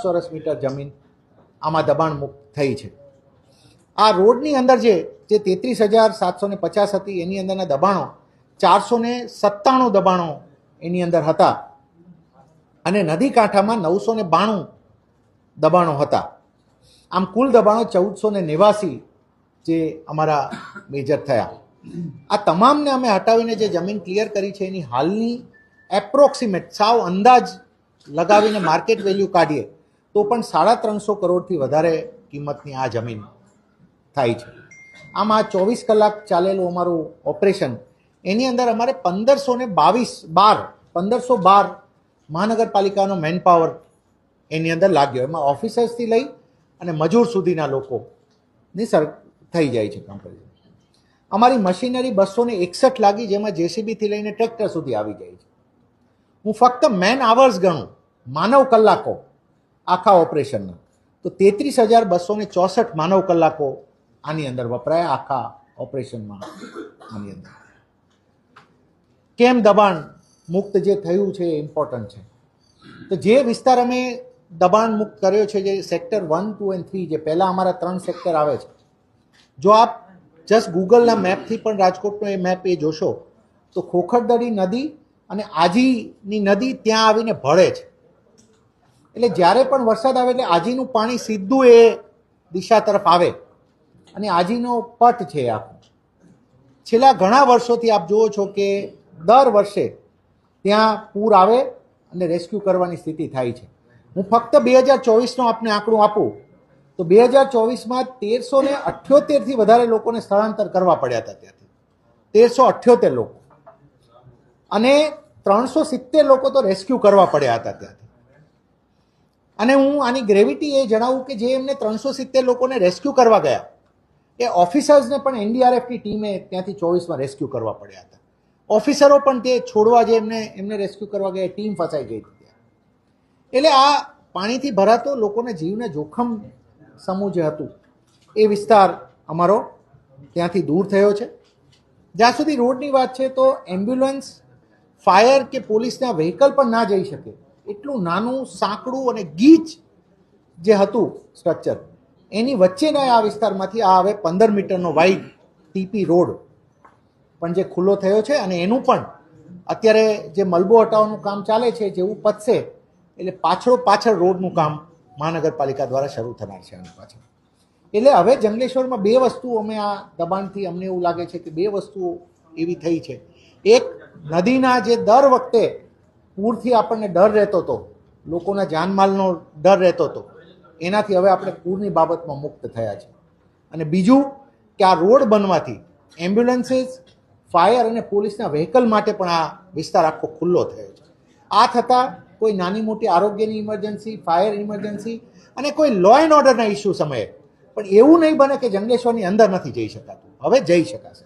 ચોરસ મીટર જમીન આમાં દબાણ મુક્ત થઈ છે. આ રોડની અંદર જે 33,750 હતી એની અંદરના દબાણો 497 દબાણો એની અંદર હતા અને નદી કાંઠામાં 992 દબાણો હતા. આમ કુલ દબાણો 1489 જે અમારા મેજર થયા. આ તમામને અમે હટાવીને જે જમીન ક્લિયર કરી છે એની હાલની એપ્રોક્સિમેટ સાવ અંદાજ લગાવીને માર્કેટ વેલ્યુ કાઢીએ તો પણ 350 કરોડથી વધારે કિંમતની આ જમીન થાય છે. આમ આ 24 કલાક ચાલેલું અમારું ઓપરેશન એની અંદર અમારે 1512 મહાનગરપાલિકાનો મેન પાવર એની અંદર લાગ્યો. એમાં ઓફિસર્સથી લઈ અને મજૂર સુધીના લોકોની થઈ જાય છે કમ્પેરિઝન. અમારી મશીનરી 261 લાગી, જેમાં જેસીબીથી લઈને ટ્રેક્ટર સુધી આવી જાય છે. હું ફક્ત મેન આવર્સ ગણું, માનવ કલાકો આખા ઓપરેશનના, તો 33,264 માનવ કલાકો આની અંદર વપરાય આખા ઓપરેશનમાં. આની અંદર કેમ દબાણ મુક્ત જે થયું છે એ ઇમ્પોર્ટન્ટ છે. તો જે વિસ્તાર અમે દબાણ મુક્ત કર્યો છે, જે સેક્ટર 1, 2 અને 3, જે પહેલાં અમારા 3 સેક્ટર આવે છે, જો આપ જસ્ટ ગૂગલના મેપથી પણ રાજકોટનો એ મેપ એ જોશો તો ખોખરદરી નદી અને આજીની નદી ત્યાં આવીને ભળે છે. એટલે જ્યારે પણ વરસાદ આવે એટલે આજીનું પાણી સીધું એ દિશા તરફ આવે અને આજીનો પટ છે આખો. છેલ્લા ઘણા વર્ષોથી આપ જુઓ છો કે દર વર્ષે ત્યાં પૂર આવે અને રેસ્ક્યુ કરવાની સ્થિતિ થાય છે. હું ફક્ત 2024નો આપને આંકડું આપું તો 2024માં 1378થી વધારે લોકોને સ્થળાંતર કરવા પડ્યા હતા ત્યાંથી. 1378 લોકો અને 370 લોકો તો રેસ્ક્યુ કરવા પડ્યા હતા ત્યાંથી. અને હું આની ગ્રેવિટી એ જણાવું કે જે એમને 370 લોકોને રેસ્ક્યુ કરવા ગયા એ ઓફિસર્સને પણ એનડીઆરએફની ટીમે ત્યાંથી 24માં રેસ્ક્યુ કરવા પડ્યા હતા. ઓફિસરો પણ તે છોડવા જે એમને રેસ્ક્યુ કરવા ગયા ટીમ ફસાઈ ગઈ હતી ત્યાં. એટલે આ પાણીથી ભરાતો લોકોના જીવને જોખમ સમૂહ જે હતું એ વિસ્તાર અમારો ત્યાંથી દૂર થયો છે. જ્યાં સુધી રોડની વાત છે તો એમ્બ્યુલન્સ, ફાયર કે પોલીસના વ્હીકલ પણ ના જઈ શકે એટલું નાનું સાંકડું અને ગીચ જે હતું સ્ટ્રક્ચર, એની વચ્ચેના આ વિસ્તારમાંથી આ હવે 15 મીટરનો વાઇડ ટીપી રોડ પણ જે ખુલ્લો થયો છે. અને એનું પણ અત્યારે જે મલબો હટાવવાનું કામ ચાલે છે, જેવું પતશે એટલે પાછળ રોડનું કામ મહાનગરપાલિકા દ્વારા શરૂ થનાર છે આની પાછળ. એટલે હવે જંગલેશ્વરમાં 2 વસ્તુ અમે આ દબાણથી અમને એવું લાગે છે કે 2 વસ્તુઓ એવી થઈ છે. એક, નદીના જે દર વખતે પૂરથી આપણને ડર રહેતો હતો, લોકોના જાનમાલનો ડર રહેતો હતો, એનાથી હવે આપણે પૂરની બાબતમાં મુક્ત થયા છે. અને બીજું કે આ રોડ બનવાથી એમ્બ્યુલન્સીસ, ફાયર અને પોલીસના વ્હીકલ માટે પણ આ વિસ્તાર આખો ખુલ્લો થયો છે. આ થતાં કોઈ નાની મોટી આરોગ્યની ઇમરજન્સી, ફાયર ઇમરજન્સી અને કોઈ લો એન્ડ ઓર્ડરના ઇસ્યુ સમયે પણ એવું નહીં બને કે જંગલેશ્વરની અંદર નથી જઈ શકાતું, હવે જઈ શકાશે.